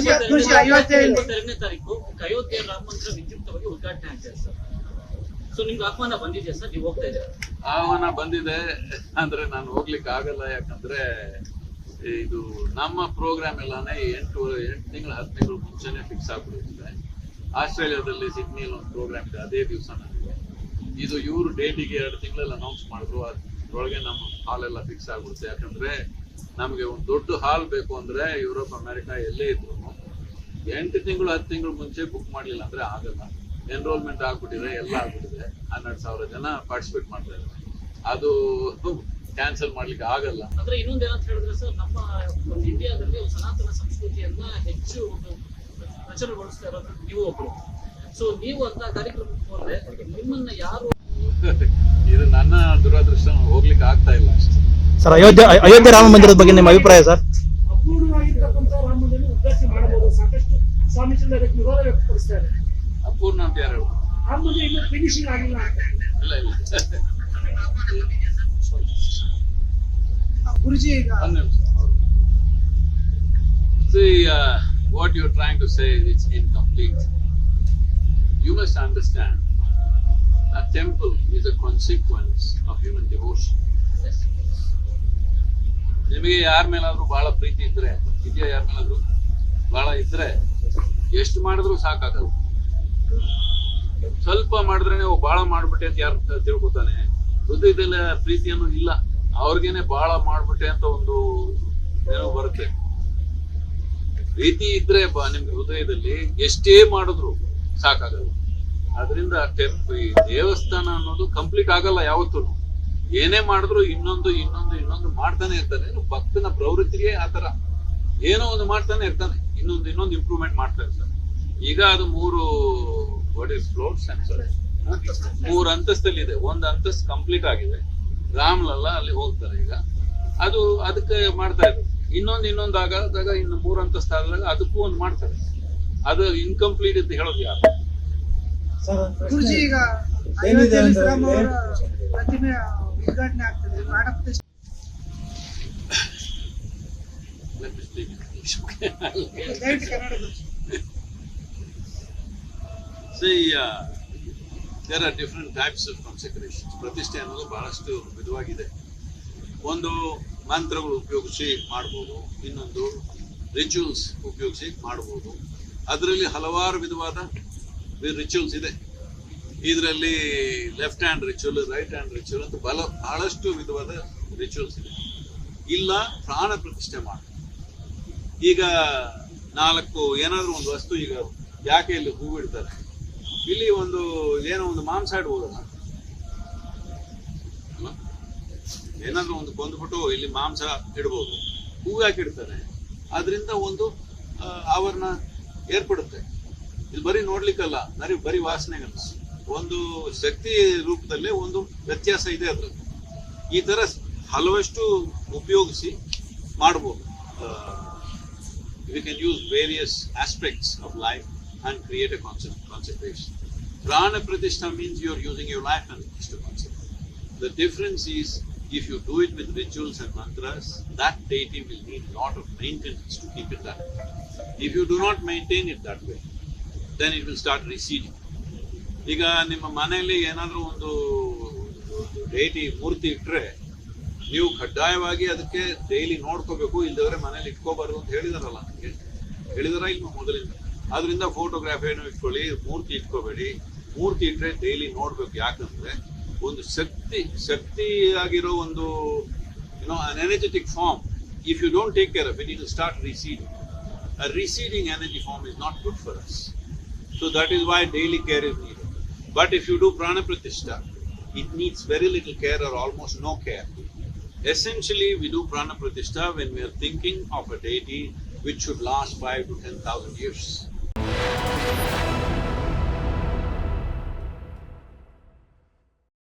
22ನೇ ತಾರೀಕು ಅಯೋಧ್ಯೆ ರಾಮ ಮಂದಿರ ವಿದ್ಯುಕ್ತವಾಗಿ ಉದ್ಘಾಟನೆ ಆಗ್ತದೆ ಸರ್. ಸೊ ನಿಮ್ಗೆ ಆಹ್ವಾನ ಬಂದಿದೆ ಸರ್, ನೀವು ಹೋಗ್ತಾ ಇದ್ದೀರಾ? ಆಹ್ವಾನ ಬಂದಿದೆ ಅಂದ್ರೆ ನಾನು ಹೋಗ್ಲಿಕ್ಕೆ ಆಗಲ್ಲ. ಯಾಕಂದ್ರೆ ಇದು ನಮ್ಮ ಪ್ರೋಗ್ರಾಮ್ ಎಲ್ಲಾನೇ 8 ತಿಂಗಳು 10 ತಿಂಗಳು ಮುಂಚೆನೆ ಫಿಕ್ಸ್ ಆಗ್ಬಿಡುತ್ತೆ. ಆಸ್ಟ್ರೇಲಿಯಾದಲ್ಲಿ ಸಿಡ್ನಿಯಲ್ಲಿ ಒಂದು ಪ್ರೋಗ್ರಾಮ್ ಇದೆ, ಅದೇ ದಿವಸ ನನಗೆ ಇದು ಇವರು ಡೇಟಿಗೆ 2 ತಿಂಗಳಲ್ಲಿ ಅನೌನ್ಸ್ ಮಾಡಿದ್ರು. ಅದ್ರೊಳಗೆ ನಮ್ಮ ಹಾಲ್ ಎಲ್ಲ ಫಿಕ್ಸ್ ಆಗ್ಬಿಡುತ್ತೆ. ಯಾಕಂದ್ರೆ ನಮಗೆ ಒಂದು ದೊಡ್ಡ ಹಾಲ್ ಬೇಕು ಅಂದ್ರೆ ಯುರೋಪ್ ಅಮೆರಿಕ ಎಲ್ಲೇ ಇದ್ರು 8 ತಿಂಗಳು 10 ತಿಂಗಳು ಮುಂಚೆ ಬುಕ್ ಮಾಡ್ಲಿಲ್ಲ ಅಂದ್ರೆ ಆಗಲ್ಲ. ಎನ್ರೋಲ್ಮೆಂಟ್ ಆಗ್ಬಿಟ್ಟಿದೆ, ಎಲ್ಲ ಆಗ್ಬಿಟ್ಟಿದೆ. 12,000 ಜನ ಪಾರ್ಟಿಸಿಪೇಟ್ ಮಾಡ್ತಾ ಇದ್ದಾರೆ. ಅದು ಕ್ಯಾನ್ಸಲ್ ಮಾಡ್ಲಿಕ್ಕೆ ಆಗಲ್ಲ. ಅಂದ್ರೆ ಇನ್ನೊಂದು ಏನಂತ ಹೇಳಿದ್ರೆ ಸರ್, ನಮ್ಮ ಒಂದು ಇಂಡಿಯಾದಲ್ಲಿ ಒಂದು ಸನಾತನ ಸಂಸ್ಕೃತಿಯನ್ನ ಹೆಚ್ಚು ಪ್ರಚಾರಗೊಳಿಸ್ತಾ ಇರೋದು ನೀವು ಒಬ್ರು. ಸೊ ನೀವು ಅಂತ ಕಾರ್ಯಕ್ರಮಕ್ಕೆ ಹೋದ್ರೆ ನಿಮ್ಮನ್ನ ಯಾರು ಇದು ನನ್ನ ದುರದೃಷ್ಟ, ಹೋಗ್ಲಿಕ್ಕೆ ಆಗ್ತಾ ಇಲ್ಲ ಅಷ್ಟೇ ಸರ್. ಅಯೋಧ್ಯೆ ರಾಮ ಮಂದಿರದ ಬಗ್ಗೆ ನಿಮ್ಮ ಅಭಿಪ್ರಾಯ ಸರ್? ಅಪೂರ್ಣವಾಗಿರ್ತಕ್ಕಂಥ ರಾಮ ಮಂದಿರ ಉದ್ಘಾಟನೆ ಮಾಡಬಹುದು. ಸಾಕಷ್ಟು ಸ್ವಾಮೀಜಿಗಳು ಅದಕ್ಕೆ ವಿರೋಧ ವ್ಯಕ್ತಪಡಿಸ್ತಾರೆ. ಅಪೂರ್ಣ ಅಂತ ಯಾರು? ರಾಮ ಮಂದಿರ ಇನ್ನೂ ಫಿನಿಶಿಂಗ್ ಆಗಿಲ್ಲ ಅಂತ. ಇಲ್ಲ ಗುರುಜಿ ಈಗ See, what you're trying to say is incomplete. You must understand, a temple is a consequence of human devotion. ನಿಮಗೆ ಯಾರ ಮೇಲಾದ್ರೂ ಬಹಳ ಪ್ರೀತಿ ಇದ್ರೆ, ಇದೆಯಾ ಯಾರ ಮೇಲಾದ್ರೂ ಬಹಳ ಇದ್ರೆ ಎಷ್ಟು ಮಾಡಿದ್ರು ಸಾಕಾಗಲ್ಲ. ಸ್ವಲ್ಪ ಮಾಡಿದ್ರೆ ನೀವು ಬಹಳ ಮಾಡ್ಬಿಟ್ಟೆ ಅಂತ ಯಾರು ತಿಳ್ಕೊತಾನೆ? ಹೃದಯದಲ್ಲಿ ಪ್ರೀತಿಯನ್ನು ಇಲ್ಲ, ಅವ್ರಿಗೇನೆ ಬಹಳ ಮಾಡ್ಬಿಟ್ಟೆ ಅಂತ ಒಂದು ಏನೋ ಬರುತ್ತೆ. ಪ್ರೀತಿ ಇದ್ರೆ ನಿಮ್ಗೆ ಹೃದಯದಲ್ಲಿ ಎಷ್ಟೇ ಮಾಡಿದ್ರು ಸಾಕಾಗಲ್ಲ. ಅದರಿಂದ ಈ ದೇವಸ್ಥಾನ ಅನ್ನೋದು ಕಂಪ್ಲೀಟ್ ಆಗಲ್ಲ ಯಾವತ್ತೂ. ಏನೇ ಮಾಡಿದ್ರು ಇನ್ನೊಂದು ಮಾಡ್ತಾನೆ ಇರ್ತಾನೆ. ಭಕ್ತನ ಪ್ರವೃತ್ತಿಗೆ ಆತರ ಏನೋ ಒಂದು ಮಾಡ್ತಾನೆ ಇರ್ತಾನೆ, ಇನ್ನೊಂದು ಇಂಪ್ರೂವ್ಮೆಂಟ್ ಮಾಡ್ತಾ ಇರ್ತಾನೆ. ಈಗ ಅದು 3 ಫ್ಲೋರ್ಸ್ ಮೂರು ಅಂತಸ್ತಲ್ಲಿದೆ. ಒಂದು ಅಂತಸ್ತು ಕಂಪ್ಲೀಟ್ ಆಗಿದೆ, ರಾಮ್ಲಲ್ಲ ಅಲ್ಲಿ ಹೋಗ್ತಾರೆ ಈಗ. ಅದಕ್ಕೆ ಮಾಡ್ತಾ ಇದ್ದಾರೆ. ಇನ್ನೊಂದು ಆಗಾದಾಗ ಇನ್ನು 3 ಅಂತಸ್ತು ಆದಾಗ ಅದಕ್ಕೂ ಒಂದು ಮಾಡ್ತಾರೆ. ಅದು ಇನ್ಕಂಪ್ಲೀಟ್ ಅಂತ ಹೇಳೋದು ಯಾರು? ಗುರುಜಿ ಈಗ ಪ್ರತಿಮೆ ಉದ್ಘಾಟನೆ ಆಗ್ತದೆ. See, there are different types of consecrations. ಪ್ರತಿಷ್ಠೆ ಅನ್ನೋದು ಬಹಳಷ್ಟು ವಿಧವಾಗಿದೆ. ಒಂದು ಮಂತ್ರಗಳು ಉಪಯೋಗಿಸಿ ಮಾಡ್ಬೋದು, ಇನ್ನೊಂದು ರಿಚುವಲ್ಸ್ ಉಪಯೋಗಿಸಿ ಮಾಡ್ಬೋದು. ಅದರಲ್ಲಿ ಹಲವಾರು ವಿಧವಾದ ರಿಚುವಲ್ಸ್ ಇದೆ. ಇದರಲ್ಲಿ left hand ritual, right hand ritual ಅಂತ ಬಹಳಷ್ಟು ವಿಧವಾದ ರಿಚುವಲ್ಸ್ ಇದೆ. ಇಲ್ಲ ಪ್ರಾಣ ಪ್ರತಿಷ್ಠೆ ಮಾಡಿ. ಈಗ 4 ಏನಾದ್ರೂ ಒಂದು ವಸ್ತು, ಈಗ ಯಾಕೆ ಇಲ್ಲಿ ಹೂವು ಇಡ್ತಾರೆ, ಇಲ್ಲಿ ಏನೋ ಒಂದು ಮಾಂಸ ಇಡ್ಬೋದಲ್ಲ, ಏನಾದ್ರೂ ಒಂದು ಕೊಂದ್ಬಿಟ್ಟು ಇಲ್ಲಿ ಮಾಂಸ ಇಡ್ಬೋದು. ಹೂವು ಯಾಕೆ ಇಡ್ತಾರೆ? ಅದರಿಂದ ಒಂದು ಆವರಣ ಏರ್ಪಡುತ್ತೆ. ಇದು ಬರೀ ನೋಡ್ಲಿಕ್ಕಲ್ಲ, ಬರೀ ವಾಸನೆಗಲ್ಲ, ಒಂದು ಶಕ್ತಿ ರೂಪದಲ್ಲೇ ಒಂದು ವ್ಯತ್ಯಾಸ ಇದೆ ಅದ್ರಲ್ಲಿ. ಈ ತರ ಹಲವಷ್ಟು ಉಪಯೋಗಿಸಿ ಮಾಡ್ಬೋದು. We can use various aspects of life and create a consecration. Prana Pratishtha means you are using your life and to consecrate. The difference is, if you do it with rituals and mantras, that deity will need a lot of maintenance to keep it that way. If you do not maintain it that way, then it will start receding. ಈಗ ನಿಮ್ಮ ಮನೆಯಲ್ಲಿ ಏನಾದರೂ ಒಂದು ಡೇಟಿ ಮೂರ್ತಿ ಇಟ್ಟರೆ ನೀವು ಕಡ್ಡಾಯವಾಗಿ ಅದಕ್ಕೆ daily ನೋಡ್ಕೋಬೇಕು. ಇಲ್ಲದವರೆ ಮನೇಲಿ ಇಟ್ಕೋಬಾರ್ದು ಅಂತ ಹೇಳಿದಾರಲ್ಲ, ಹೇಳಿದಾರ ಇಲ್ಲ ಮೊದಲಿಂದ. ಆದ್ರಿಂದ ಫೋಟೋಗ್ರಾಫ್ ಏನೋ ಇಟ್ಕೊಳ್ಳಿ, ಮೂರ್ತಿ ಇಟ್ಕೋಬೇಡಿ. ಮೂರ್ತಿ ಇಟ್ರೆ ಡೈಲಿ ನೋಡ್ಬೇಕು. ಯಾಕಂದ್ರೆ ಒಂದು ಶಕ್ತಿ ಆಗಿರೋ ಒಂದು an energetic form, if you don't take care of it, it will start receding. A receding energy form is not good for us. So that is why daily care is needed. But if you do prana pratishtha, it needs very little care or almost no care. Essentially, we do prana pratishtha when we are thinking of a deity which should last 5,000 to 10,000 years.